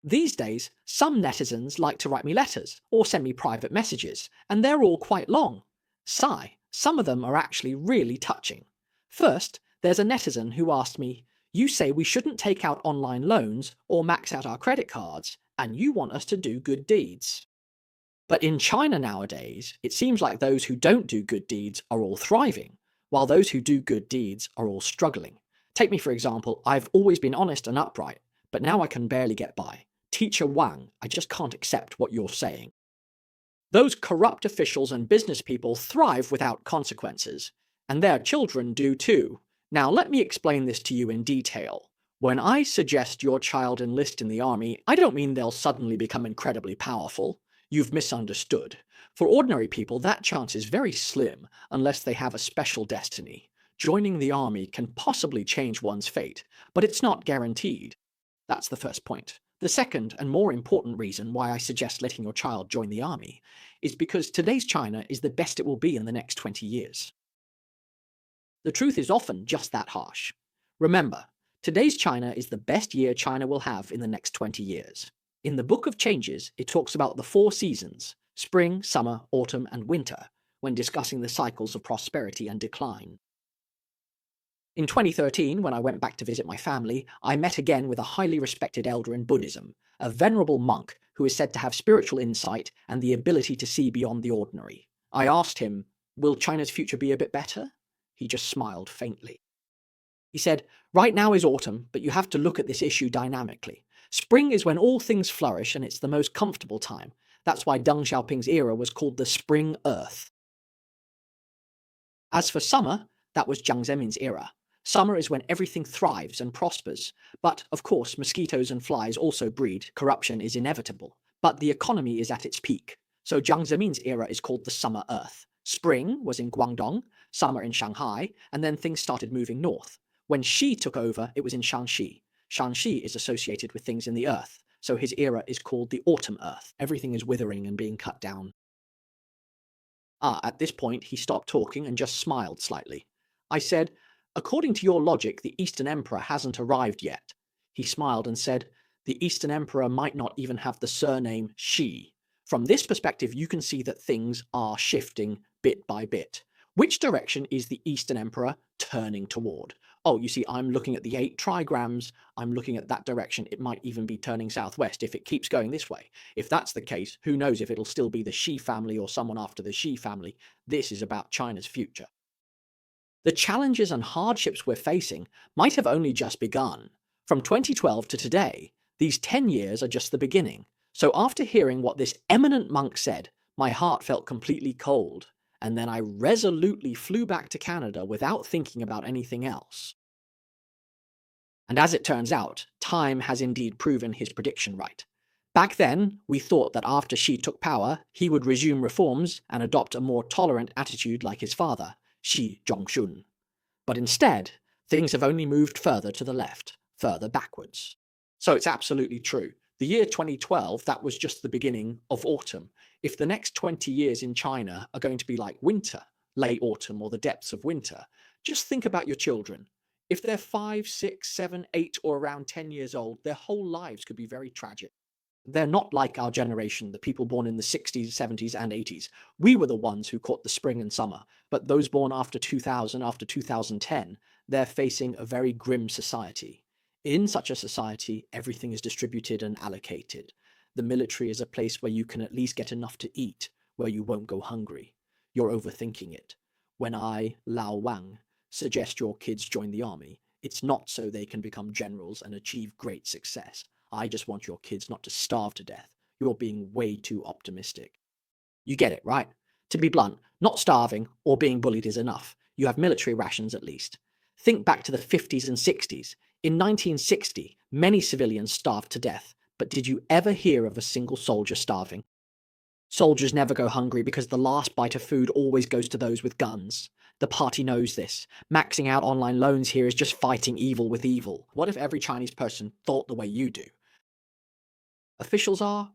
These days, some netizens like to write me letters or send me private messages, and they're all quite long. Sigh, some of them are actually really touching. First, there's a netizen who asked me, "You say we shouldn't take out online loans or max out our credit cards, and you want us to do good deeds." But in China nowadays, it seems like those who don't do good deeds are all thriving, while those who do good deeds are all struggling. Take me for example, I've always been honest and upright, but now I can barely get by. Teacher Wang, I just can't accept what you're saying. Those corrupt officials and business people thrive without consequences, and their children do too. Now let me explain this to you in detail. When I suggest your child enlist in the army, I don't mean they'll suddenly become incredibly powerful. You've misunderstood. For ordinary people, that chance is very slim unless they have a special destiny. Joining the army can possibly change one's fate, but it's not guaranteed. That's the first point. The second and more important reason why I suggest letting your child join the army is because today's China is the best it will be in the next 20 years. The truth is often just that harsh. Remember, today's China is the best year China will have in the next 20 years. In the Book of Changes, it talks about the 4 seasons, spring, summer, autumn, and winter, when discussing the cycles of prosperity and decline. In 2013, when I went back to visit my family, I met again with a highly respected elder in Buddhism, a venerable monk who is said to have spiritual insight and the ability to see beyond the ordinary. I asked him, "Will China's future be a bit better?" He just smiled faintly. He said, "Right now is autumn, but you have to look at this issue dynamically. Spring is when all things flourish and it's the most comfortable time. That's why Deng Xiaoping's era was called the Spring Earth. As for summer, that was Jiang Zemin's era. Summer is when everything thrives and prospers. But, of course, mosquitoes and flies also breed, corruption is inevitable. But the economy is at its peak. So Jiang Zemin's era is called the Summer Earth. Spring was in Guangdong, summer in Shanghai, and then things started moving north. When Xi took over, it was in Shanxi. Shanxi is associated with things in the earth, so his era is called the Autumn Earth. Everything is withering and being cut down." At this point, he stopped talking and just smiled slightly. I said, "According to your logic, the Eastern Emperor hasn't arrived yet." He smiled and said, "The Eastern Emperor might not even have the surname Shi. From this perspective, you can see that things are shifting bit by bit. Which direction is the Eastern Emperor turning toward? Oh, you see, I'm looking at the 8 trigrams. I'm looking at that direction. It might even be turning southwest if it keeps going this way. If that's the case, who knows if it'll still be the Shi family or someone after the Shi family. This is about China's future. The challenges and hardships we're facing might have only just begun. From 2012 to today, these 10 years are just the beginning. So after hearing what this eminent monk said, my heart felt completely cold, and then I resolutely flew back to Canada without thinking about anything else. And as it turns out, time has indeed proven his prediction right. Back then, we thought that after Xi took power, he would resume reforms and adopt a more tolerant attitude like his father, Xi Zhongxun. But instead, things have only moved further to the left, further backwards. So it's absolutely true. The year 2012, that was just the beginning of autumn. If the next 20 years in China are going to be like winter, late autumn, or the depths of winter, just think about your children. If they're 5, 6, 7, 8, or around 10 years old, their whole lives could be very tragic. They're not like our generation, the people born in the 60s, 70s, and 80s. We were the ones who caught the spring and summer, but those born after 2000, after 2010, they're facing a very grim society. In such a society, everything is distributed and allocated. The military is a place where you can at least get enough to eat, where you won't go hungry. You're overthinking it. When I, Lao Wang, suggest your kids join the army, it's not so they can become generals and achieve great success. I just want your kids not to starve to death. You're being way too optimistic. You get it, right? To be blunt, not starving or being bullied is enough. You have military rations at least. Think back to the 50s and 60s. In 1960, many civilians starved to death, but did you ever hear of a single soldier starving? Soldiers never go hungry because the last bite of food always goes to those with guns. The party knows this. Maxing out online loans here is just fighting evil with evil. What if every Chinese person thought the way you do? Officials are?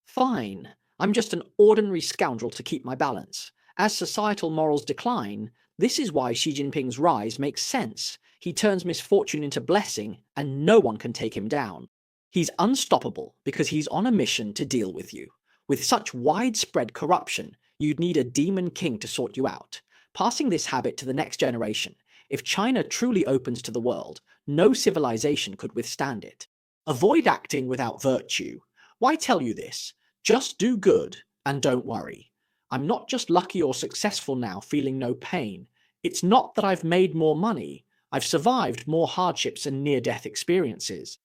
Fine. I'm just an ordinary scoundrel to keep my balance. As societal morals decline, this is why Xi Jinping's rise makes sense. He turns misfortune into blessing, and no one can take him down. He's unstoppable because he's on a mission to deal with you. With such widespread corruption, you'd need a demon king to sort you out. Passing this habit to the next generation, if China truly opens to the world, no civilization could withstand it. Avoid acting without virtue. Why tell you this? Just do good and don't worry. I'm not just lucky or successful now, feeling no pain. It's not that I've made more money. I've survived more hardships and near-death experiences.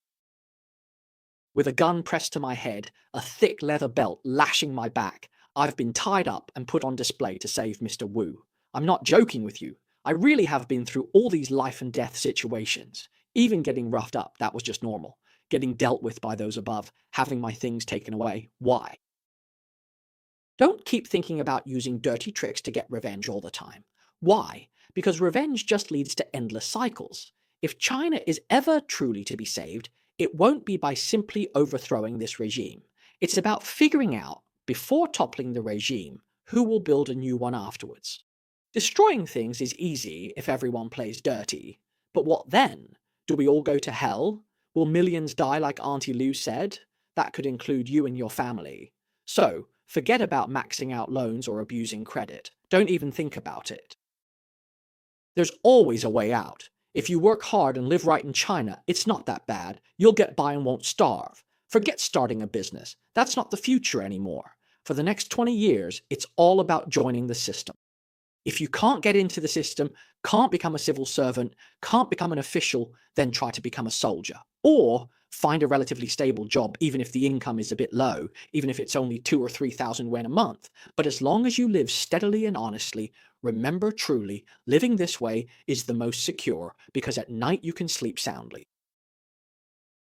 With a gun pressed to my head, a thick leather belt lashing my back, I've been tied up and put on display to save Mr. Wu. I'm not joking with you. I really have been through all these life and death situations. Even getting roughed up, that was just normal. Getting dealt with by those above, having my things taken away. Why? Don't keep thinking about using dirty tricks to get revenge all the time. Why? Because revenge just leads to endless cycles. If China is ever truly to be saved, it won't be by simply overthrowing this regime. It's about figuring out, before toppling the regime, who will build a new one afterwards. Destroying things is easy if everyone plays dirty. But what then? Do we all go to hell? Will millions die like Auntie Lou said? That could include you and your family. So, forget about maxing out loans or abusing credit. Don't even think about it. There's always a way out. If you work hard and live right in China, it's not that bad. You'll get by and won't starve. Forget starting a business. That's not the future anymore. For the next 20 years, it's all about joining the system. If you can't get into the system, can't become a civil servant, can't become an official, then try to become a soldier. Or find a relatively stable job, even if the income is a bit low, even if it's only 2,000 or 3,000 yuan a month. But as long as you live steadily and honestly, remember truly, living this way is the most secure, because at night you can sleep soundly.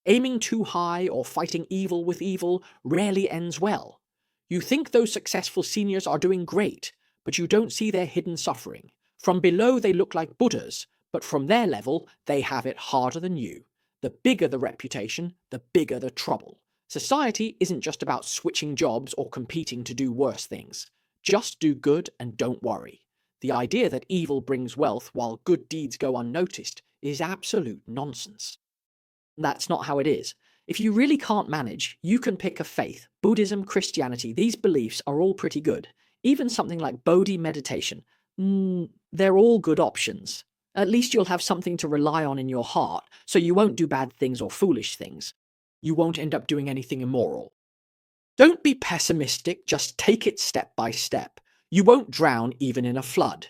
Aiming too high or fighting evil with evil rarely ends well. You think those successful seniors are doing great, but you don't see their hidden suffering. From below they look like Buddhas, but from their level they have it harder than you. The bigger the reputation, the bigger the trouble. Society isn't just about switching jobs or competing to do worse things. Just do good and don't worry. The idea that evil brings wealth while good deeds go unnoticed is absolute nonsense. That's not how it is. If you really can't manage, you can pick a faith. Buddhism, Christianity, these beliefs are all pretty good. Even something like Bodhi meditation. They're all good options. At least you'll have something to rely on in your heart, so you won't do bad things or foolish things. You won't end up doing anything immoral. Don't be pessimistic, just take it step by step. You won't drown even in a flood.